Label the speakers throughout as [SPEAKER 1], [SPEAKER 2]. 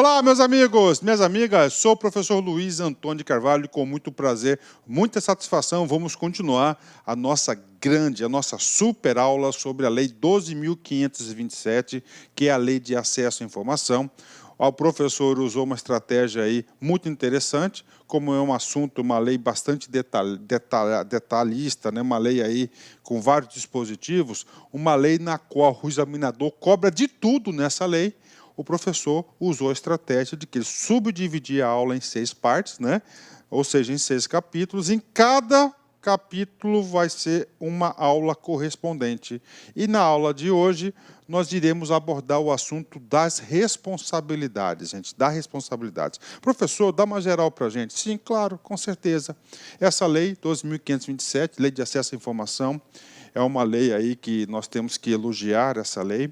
[SPEAKER 1] Olá, meus amigos, minhas amigas, sou o professor Luiz Antônio de Carvalho e com muito prazer, muita satisfação, vamos continuar a nossa super aula sobre a Lei 12.527, que é a Lei de Acesso à Informação. O professor usou uma estratégia aí muito interessante, como é um assunto, uma lei bastante detalhista, né? Uma lei aí com vários dispositivos, uma lei na qual o examinador cobra de tudo nessa lei. O professor usou a estratégia de que ele subdividia a aula em 6 partes, né? Ou seja, em 6 capítulos. Em cada capítulo vai ser uma aula correspondente. E na aula de hoje, nós iremos abordar o assunto das responsabilidades, gente, das responsabilidades. Professor, dá uma geral para a gente? Sim, claro, com certeza. Essa lei, 12.527, Lei de Acesso à Informação, é uma lei aí que nós temos que elogiar essa lei.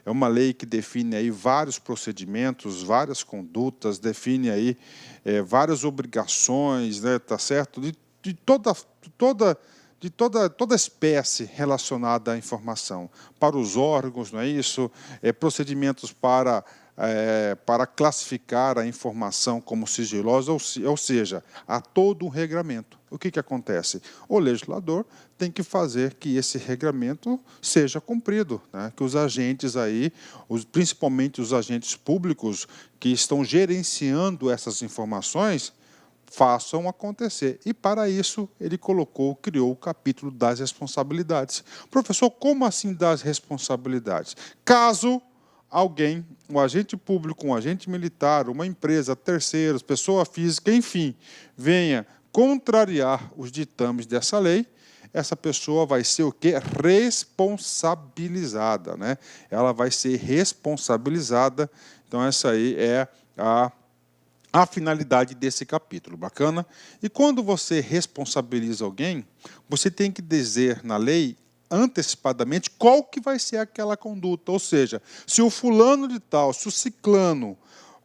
[SPEAKER 1] É uma lei que define aí vários procedimentos, várias condutas, define aí várias obrigações, né, tá certo? De toda espécie relacionada à informação. Para os órgãos, não é isso? Procedimentos para classificar a informação como sigilosa, ou seja, há todo um regramento. O que acontece? O legislador tem que fazer que esse regramento seja cumprido, né? Que os agentes aí, principalmente os agentes públicos que estão gerenciando essas informações, façam acontecer. E, para isso, ele criou o capítulo das responsabilidades. Professor, como assim das responsabilidades? Caso alguém, um agente público, um agente militar, uma empresa, terceiros, pessoa física, enfim, venha contrariar os ditames dessa lei, essa pessoa vai ser o quê? Responsabilizada, né? Ela vai ser responsabilizada. Então, essa aí é a finalidade desse capítulo, bacana? E quando você responsabiliza alguém, você tem que dizer na lei antecipadamente qual que vai ser aquela conduta, ou seja, se o fulano de tal, se o ciclano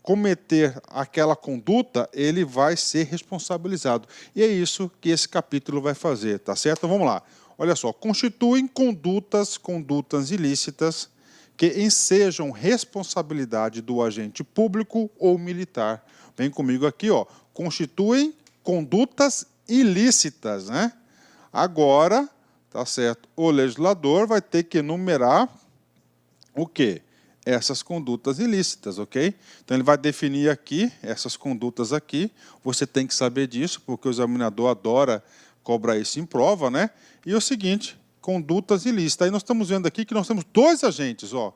[SPEAKER 1] cometer aquela conduta, ele vai ser responsabilizado. E é isso que esse capítulo vai fazer, tá certo? Então, vamos lá. Olha só, constituem condutas ilícitas que ensejam responsabilidade do agente público ou militar. Vem comigo aqui, ó. Constituem condutas ilícitas, né? Agora, tá certo? O legislador vai ter que enumerar o quê? Essas condutas ilícitas, ok? Então, ele vai definir aqui, essas condutas aqui. Você tem que saber disso, porque o examinador adora cobrar isso em prova, né? E o seguinte, condutas ilícitas. Aí nós estamos vendo aqui que nós temos 2 agentes, ó.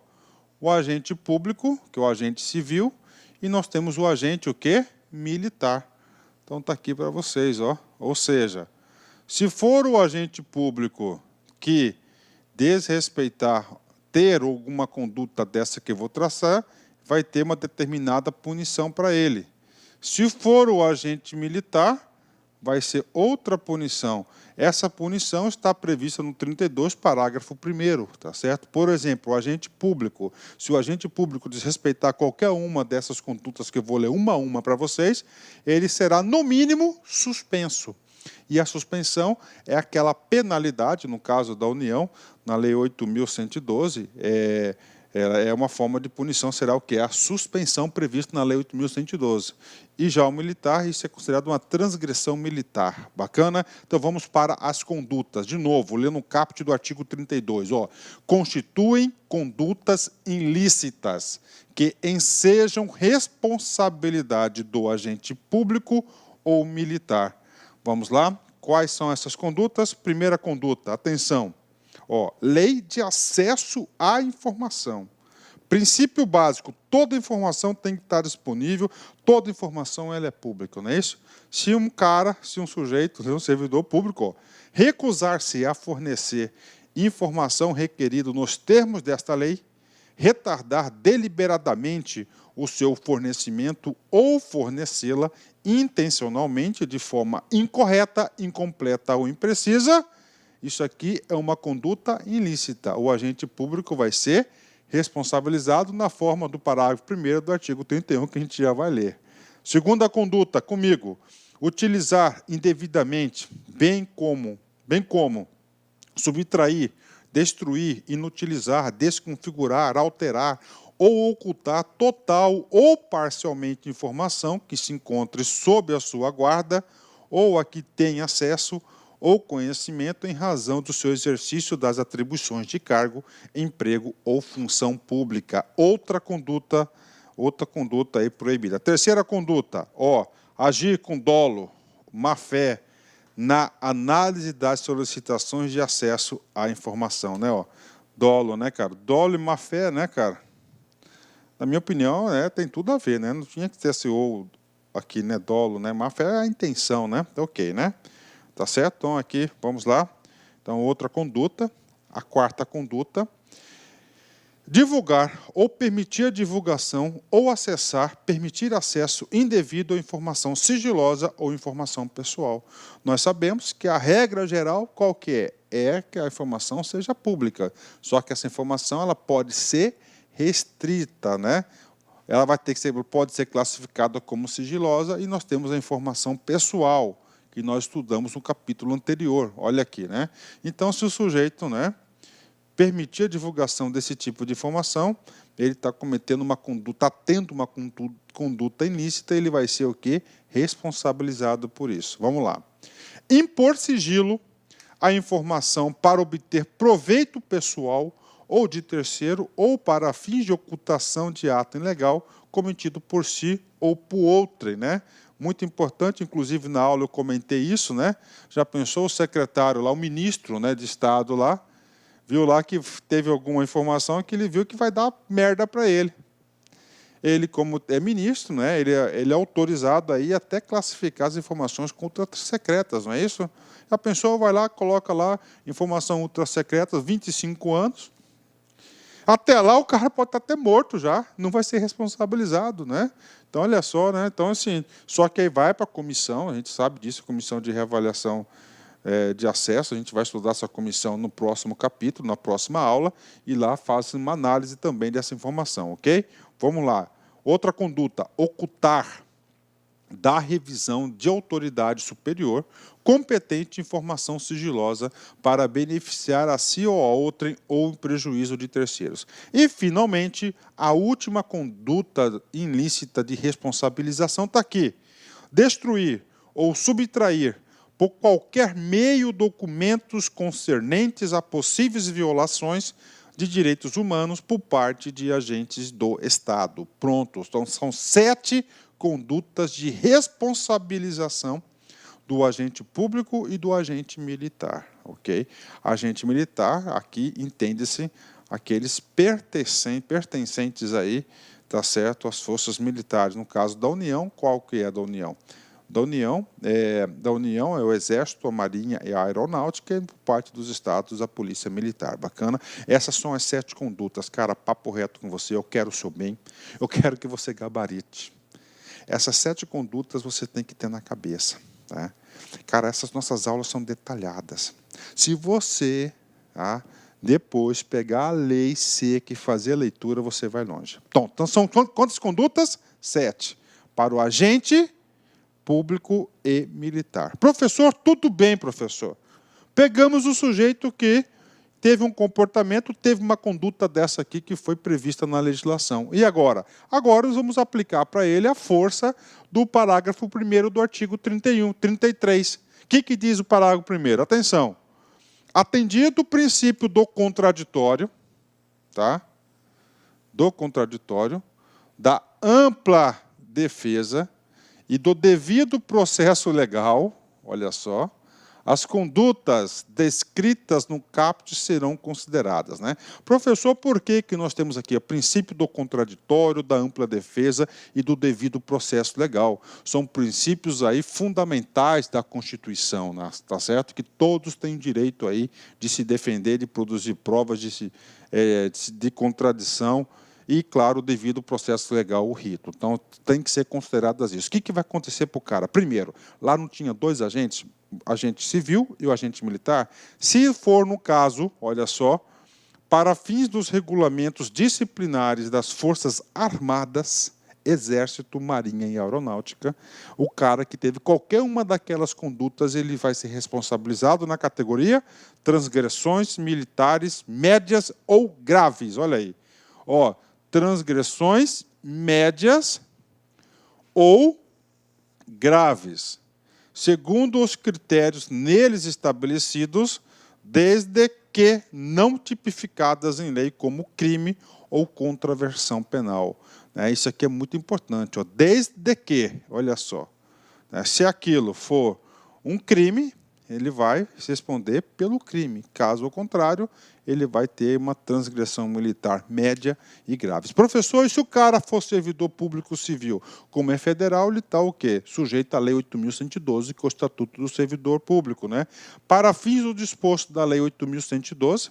[SPEAKER 1] O agente público, que é o agente civil, e nós temos o agente, o quê? Militar. Então, está aqui para vocês, ó. Ou seja, se for o agente público que desrespeitar, ter alguma conduta dessa que eu vou traçar, vai ter uma determinada punição para ele. Se for o agente militar, vai ser outra punição. Essa punição está prevista no 32, parágrafo 1º, tá certo? Por exemplo, o agente público, se o agente público desrespeitar qualquer uma dessas condutas que eu vou ler uma a uma para vocês, ele será, no mínimo, suspenso. E a suspensão é aquela penalidade, no caso da União, na Lei 8.112, é uma forma de punição, será o quê? A suspensão prevista na Lei 8.112. E já o militar, isso é considerado uma transgressão militar. Bacana? Então, vamos para as condutas. De novo, lendo o caput do artigo 32. Ó, constituem condutas ilícitas que ensejam responsabilidade do agente público ou militar. Vamos lá? Quais são essas condutas? Primeira conduta, atenção. Ó, lei de acesso à informação. Princípio básico, toda informação tem que estar disponível, toda informação ela é pública, não é isso? Se um sujeito, um servidor público, recusar-se a fornecer informação requerida nos termos desta lei, retardar deliberadamente o seu fornecimento ou fornecê-la intencionalmente, de forma incorreta, incompleta ou imprecisa, isso aqui é uma conduta ilícita. O agente público vai ser responsabilizado na forma do parágrafo 1º do artigo 31, que a gente já vai ler. Segunda conduta, comigo, utilizar indevidamente, bem como subtrair, destruir, inutilizar, desconfigurar, alterar ou ocultar total ou parcialmente informação que se encontre sob a sua guarda ou a que tem acesso ou conhecimento em razão do seu exercício das atribuições de cargo, emprego ou função pública. Outra conduta aí proibida. Terceira conduta, agir com dolo, má-fé, na análise das solicitações de acesso à informação, né? Dolo, né, cara? Dolo e má-fé, né, cara? Na minha opinião, tem tudo a ver, né? Não tinha que ter esse ou aqui, né? Dolo, né? Má-fé é a intenção, né? Ok, né? Tá certo? Então, aqui, vamos lá. Então, outra conduta. A quarta conduta. Divulgar ou permitir a divulgação ou acessar, permitir acesso indevido à informação sigilosa ou informação pessoal. Nós sabemos que a regra geral, qual que é? É que a informação seja pública. Só que essa informação ela pode ser restrita, né? Ela pode ser classificada como sigilosa e nós temos a informação pessoal, que nós estudamos no capítulo anterior. Olha aqui, né? Então, se o sujeito, né, permitir a divulgação desse tipo de informação, ele está cometendo uma conduta, tendo uma conduta ilícita, ele vai ser o quê? Responsabilizado por isso. Vamos lá. Impor sigilo à informação para obter proveito pessoal ou de terceiro ou para fins de ocultação de ato ilegal cometido por si ou por outrem, né? Muito importante, inclusive na aula eu comentei isso, né? Já pensou o secretário lá, o ministro, né, de Estado lá, viu lá que teve alguma informação que ele viu que vai dar merda para ele. Ele, como é ministro, né, ele é autorizado aí até classificar as informações como ultrasecretas, não é isso? A pessoa vai lá, coloca lá informação ultrasecreta, 25 anos. Até lá o cara pode estar até morto já, não vai ser responsabilizado, né? Então, olha só, né? Então, assim, só que aí vai para a comissão, a gente sabe disso, a comissão de reavaliação de acesso, a gente vai estudar essa comissão no próximo capítulo, na próxima aula, e lá faz uma análise também dessa informação, ok? Vamos lá. Outra conduta, ocultar da revisão de autoridade superior competente informação sigilosa para beneficiar a si ou a outrem ou em prejuízo de terceiros. E, finalmente, a última conduta ilícita de responsabilização está aqui. Destruir ou subtrair por qualquer meio documentos concernentes a possíveis violações de direitos humanos por parte de agentes do Estado. Pronto, então são 7 condutas de responsabilização do agente público e do agente militar, ok? Agente militar, aqui entende-se aqueles pertencentes aí, tá certo, às forças militares. No caso da União, qual que é a da União? Da União é o Exército, a Marinha e a Aeronáutica, e por parte dos Estados, a Polícia Militar. Bacana? Essas são as 7 condutas. Cara, papo reto com você, eu quero o seu bem, eu quero que você gabarite. Essas 7 condutas você tem que ter na cabeça. Tá? Cara, essas nossas aulas são detalhadas. Se você depois pegar a lei seca e fazer a leitura, você vai longe. Então são quantas condutas? 7. Para o agente público e militar. Professor, tudo bem, professor. Pegamos o sujeito que teve um comportamento, teve uma conduta dessa aqui que foi prevista na legislação. E agora? Agora nós vamos aplicar para ele a força do parágrafo 1º do artigo 33. O que diz o parágrafo 1º? Atenção. Atendido o princípio do contraditório, tá? Do contraditório, da ampla defesa e do devido processo legal, olha só, as condutas descritas no caput serão consideradas, né? Professor, por que nós temos aqui o princípio do contraditório, da ampla defesa e do devido processo legal? São princípios aí fundamentais da Constituição, né? Tá certo? Que todos têm direito aí de se defender, de produzir provas de contradição e, claro, devido ao processo legal, o rito. Então, tem que ser consideradas isso. O que vai acontecer para o cara? Primeiro, lá não tinha 2 agentes, agente civil e o agente militar. Se for no caso, olha só, para fins dos regulamentos disciplinares das Forças Armadas, Exército, Marinha e Aeronáutica, o cara que teve qualquer uma daquelas condutas, ele vai ser responsabilizado na categoria transgressões militares médias ou graves. Olha aí. transgressões médias ou graves, segundo os critérios neles estabelecidos, desde que não tipificadas em lei como crime ou contravenção penal. Isso aqui é muito importante. Desde que, olha só, se aquilo for um crime, ele vai responder pelo crime. Caso contrário, ele vai ter uma transgressão militar média e grave. Professor, e se o cara for servidor público civil, como é federal, ele está o quê? Sujeito à Lei 8.112, que é o Estatuto do Servidor Público, né? Para fins do disposto da Lei 8.112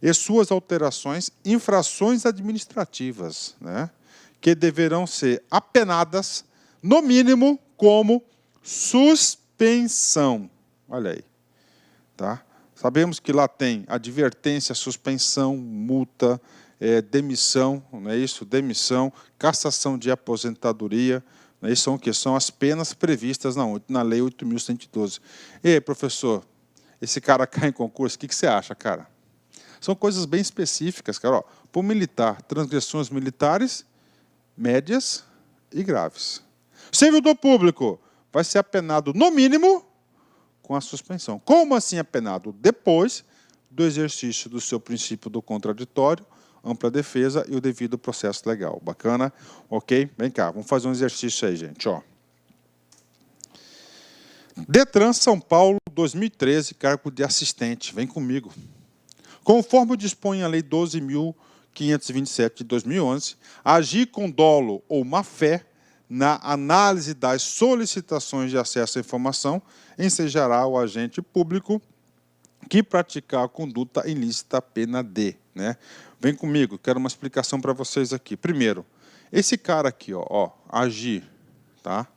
[SPEAKER 1] e suas alterações, infrações administrativas, né? Que deverão ser apenadas, no mínimo, como suspensão. Olha aí, tá? Sabemos que lá tem advertência, suspensão, multa, demissão, não é isso? Demissão, cassação de aposentadoria, não é isso? São o quê? São as penas previstas na Lei 8.112. E aí, professor, esse cara cai em concurso, o que você acha, cara? São coisas bem específicas, cara. Para o militar, transgressões militares, médias e graves. Servidor público vai ser apenado, no mínimo, com a suspensão. Como assim apenado? Depois do exercício do seu princípio do contraditório, ampla defesa e o devido processo legal. Bacana? Ok? Vem cá, vamos fazer um exercício aí, gente. Detran São Paulo, 2013, cargo de assistente. Vem comigo. Conforme dispõe a Lei 12.527 de 2011, agir com dolo ou má-fé na análise das solicitações de acesso à informação ensejará o agente público que praticar a conduta ilícita pena de. Né? Vem comigo, quero uma explicação para vocês aqui. Primeiro, esse cara aqui, agir, tá?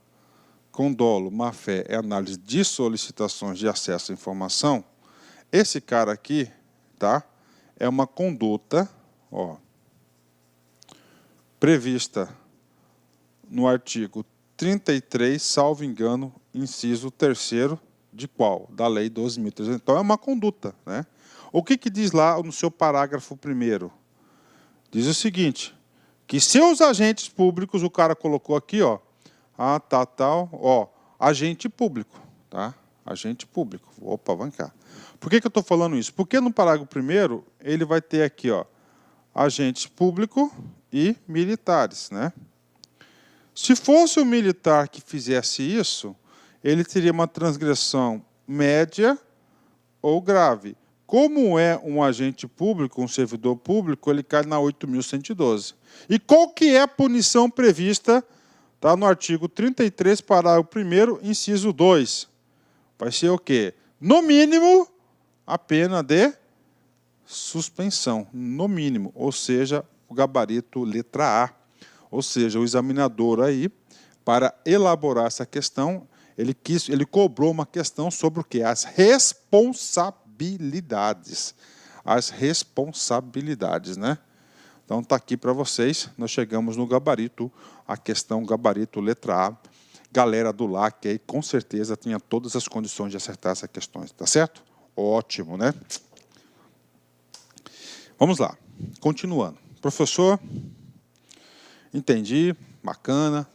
[SPEAKER 1] Com dolo, má-fé, é análise de solicitações de acesso à informação. Esse cara aqui, tá? É uma conduta, prevista no artigo 33, salvo engano, inciso 3º, de qual? Da Lei 12.300. Então, é uma conduta. Né? O que diz lá no seu parágrafo 1º? Diz o seguinte, que seus agentes públicos, o cara colocou aqui, agente público. Tá? Agente público. Opa, vem cá. Por que eu estou falando isso? Porque no parágrafo 1º, ele vai ter aqui, agentes público e militares, né? Se fosse um militar que fizesse isso, ele teria uma transgressão média ou grave. Como é um agente público, um servidor público, ele cai na 8.112. E qual que é a punição prevista? Tá no artigo 33, parágrafo 1º, inciso 2. Vai ser o quê? No mínimo, a pena de suspensão, no mínimo, ou seja, o gabarito letra A. Ou seja, o examinador aí, para elaborar essa questão, ele cobrou uma questão sobre o quê? As responsabilidades. As responsabilidades, né? Então, está aqui para vocês, nós chegamos no gabarito, a questão gabarito letra A. Galera do LAC aí, com certeza, tinha todas as condições de acertar essas questões, tá certo? Ótimo, né? Vamos lá, continuando. Professor, entendi, bacana.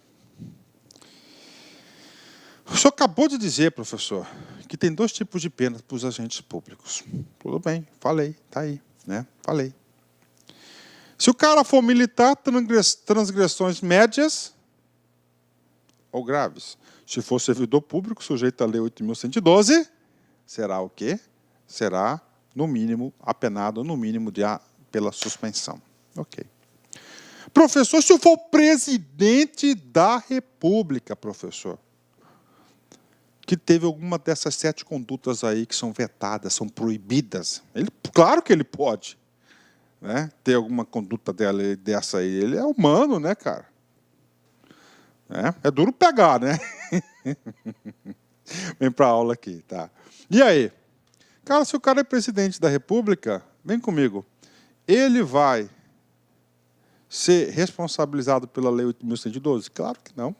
[SPEAKER 1] O senhor acabou de dizer, professor, que tem 2 tipos de penas para os agentes públicos. Tudo bem, falei, está aí, né? Falei. Se o cara for militar, transgressões médias ou graves. Se for servidor público, sujeito à Lei 8.112, será o quê? Será, no mínimo, apenado, no mínimo, pela suspensão. Ok. Professor, se eu for presidente da República, professor, que teve alguma dessas 7 condutas aí que são vetadas, são proibidas, claro que ele pode, né, ter alguma conduta dessa aí. Ele é humano, né, cara? É duro pegar, né? Vem para a aula aqui, tá? E aí? Cara, se o cara é presidente da República, vem comigo, ele vai ser responsabilizado pela Lei 8.112? Claro que não.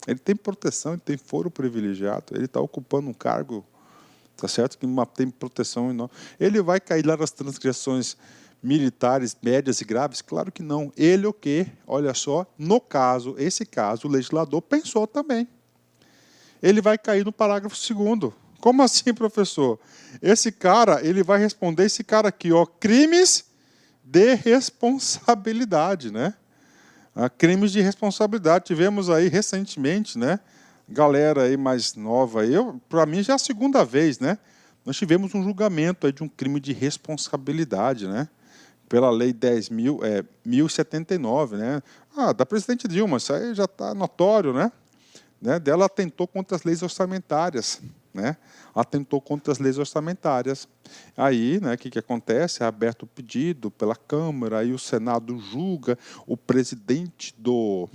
[SPEAKER 1] Ele tem proteção, ele tem foro privilegiado, ele está ocupando um cargo, tá certo? Que tem proteção enorme. Ele vai cair lá nas transgressões militares médias e graves? Claro que não. Ele o quê? Olha só, no caso, esse caso, o legislador pensou também. Ele vai cair no parágrafo 2º. Como assim, professor? Esse cara, ele vai responder esse cara aqui, ó, crimes de responsabilidade, né? Crimes de responsabilidade. Tivemos aí recentemente, né? Galera aí mais nova, para mim já é a 2ª vez, né? Nós tivemos um julgamento aí de um crime de responsabilidade, né? Pela lei 10.079, né? Da presidente Dilma, isso aí já está notório, né? Dela atentou contra as leis orçamentárias, né? Atentou contra as leis orçamentárias. Aí, né, o que acontece? É aberto o pedido pela Câmara, aí o Senado julga, o presidente do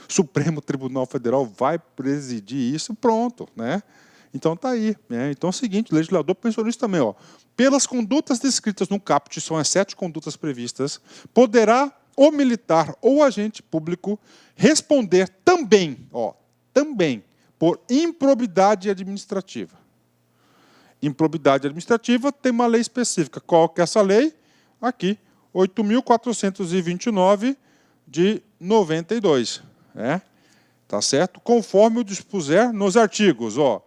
[SPEAKER 1] Supremo Tribunal Federal vai presidir isso, pronto, né? Então tá aí, né? Então é o seguinte, o legislador pensou nisso também, ó. Pelas condutas descritas no caput, são as 7 condutas previstas, poderá o militar ou agente público responder também, ó, também por improbidade administrativa. Improbidade administrativa tem uma lei específica. Qual que é essa lei? Aqui, 8.429 de 92. Tá certo? Conforme o dispuser nos artigos, ó,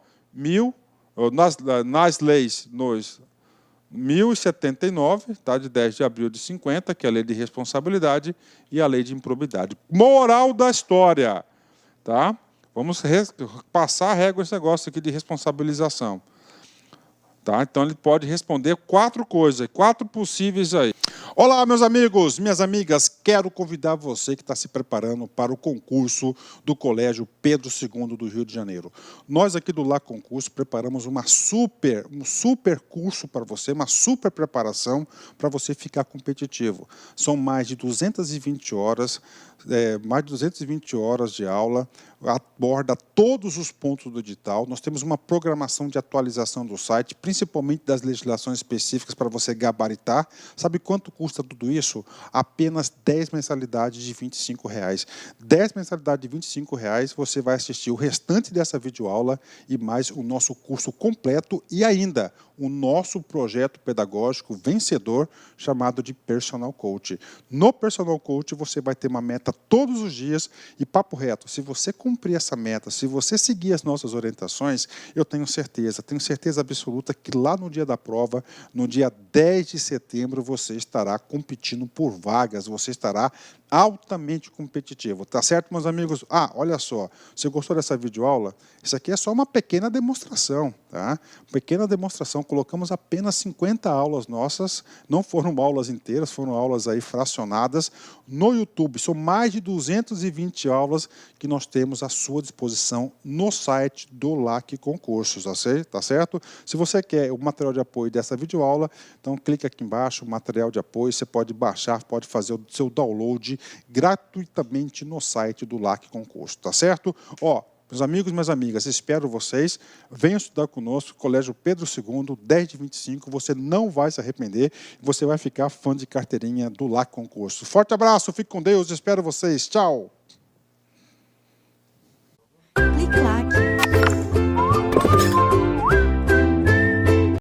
[SPEAKER 1] nas leis, nos 1079, tá, de 10 de abril de 50, que é a lei de responsabilidade, e a lei de improbidade. Moral da história, tá? Vamos passar a régua esse negócio aqui de responsabilização. Tá? Então, ele pode responder 4 coisas, 4 possíveis aí. Olá, meus amigos, minhas amigas, quero convidar você que está se preparando para o concurso do Colégio Pedro II do Rio de Janeiro. Nós aqui do Lá Concurso preparamos um super curso para você, uma super preparação para você ficar competitivo. São mais de 220 horas, de aula, aborda todos os pontos do edital. Nós temos uma programação de atualização do site, principalmente das legislações específicas para você gabaritar. Sabe quanto custa tudo isso? Apenas 10 mensalidades de R$ 25,00. 10 mensalidades de R$ 25,00, você vai assistir o restante dessa videoaula e mais o nosso curso completo e ainda o nosso projeto pedagógico vencedor chamado de Personal Coach. No Personal Coach você vai ter uma meta todos os dias e papo reto, se você cumprir essa meta, se você seguir as nossas orientações, eu tenho certeza absoluta que lá no dia da prova, no dia 10 de setembro, você estará competindo por vagas, você estará altamente competitivo, tá certo, meus amigos? Olha só, você gostou dessa videoaula? Isso aqui é só uma pequena demonstração, tá? Pequena demonstração, colocamos apenas 50 aulas nossas, não foram aulas inteiras, foram aulas aí fracionadas no YouTube, são mais de 220 aulas que nós temos à sua disposição no site do LAC Concursos, tá certo? Se você quer o material de apoio dessa videoaula, então clica aqui embaixo, material de apoio, você pode baixar, pode fazer o seu download gratuitamente no site do LAC Concurso, tá certo? Meus amigos e minhas amigas, espero vocês, venham estudar conosco, Colégio Pedro II, 10 de 25, você não vai se arrepender, você vai ficar fã de carteirinha do LAC Concurso. Forte abraço, fique com Deus, espero vocês, tchau!